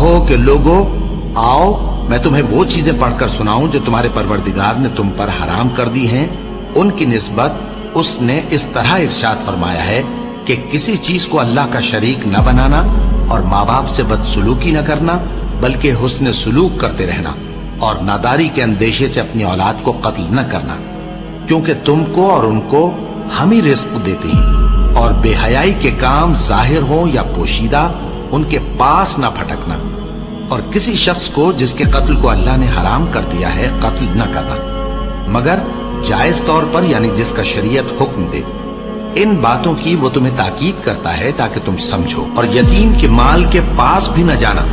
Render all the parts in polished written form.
کہو کہ لوگو آؤ میں تمہیں وہ چیزیں پڑھ کر سناؤں جو تمہارے پروردگار نے تم پر حرام کر دی ہیں۔ ان کی نسبت اس نے اس طرح ارشاد فرمایا ہے کہ کسی چیز کو اللہ کا شریک نہ بنانا اور ماں باپ سے بدسلوکی نہ کرنا، بلکہ حسن سلوک کرتے رہنا، اور ناداری کے اندیشے سے اپنی اولاد کو قتل نہ کرنا، کیونکہ تم کو اور ان کو ہم ہی رزق دیتے ہیں، اور بے حیائی کے کام ظاہر ہوں یا پوشیدہ ان کے پاس نہ پھٹکنا، اور کسی شخص کو جس کے قتل کو اللہ نے حرام کر دیا ہے قتل نہ کرنا مگر جائز طور پر، یعنی جس کا شریعت حکم دے۔ ان باتوں کی وہ تمہیں تاکید کرتا ہے تاکہ تم سمجھو، اور یتیم کے مال کے پاس بھی نہ جانا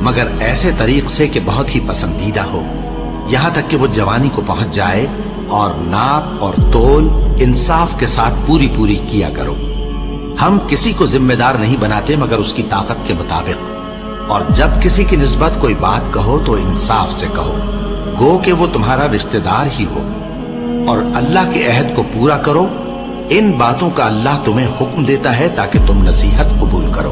مگر ایسے طریق سے کہ بہت ہی پسندیدہ ہو، یہاں تک کہ وہ جوانی کو پہنچ جائے، اور ناپ اور تول انصاف کے ساتھ پوری پوری کیا کرو۔ ہم کسی کو ذمہ دار نہیں بناتے مگر اس کی طاقت کے مطابق، اور جب کسی کی نسبت کوئی بات کہو تو انصاف سے کہو، گو کہ وہ تمہارا رشتہ دار ہی ہو، اور اللہ کے عہد کو پورا کرو۔ ان باتوں کا اللہ تمہیں حکم دیتا ہے تاکہ تم نصیحت قبول کرو،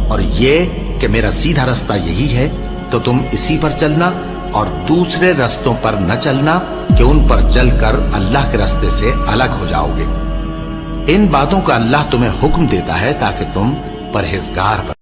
اور یہ کہ میرا سیدھا رستہ یہی ہے تو تم اسی پر چلنا، اور دوسرے رستوں پر نہ چلنا کہ ان پر چل کر اللہ کے رستے سے الگ ہو جاؤ گے۔ ان باتوں کا اللہ تمہیں حکم دیتا ہے تاکہ تم پرہیزگار بنو۔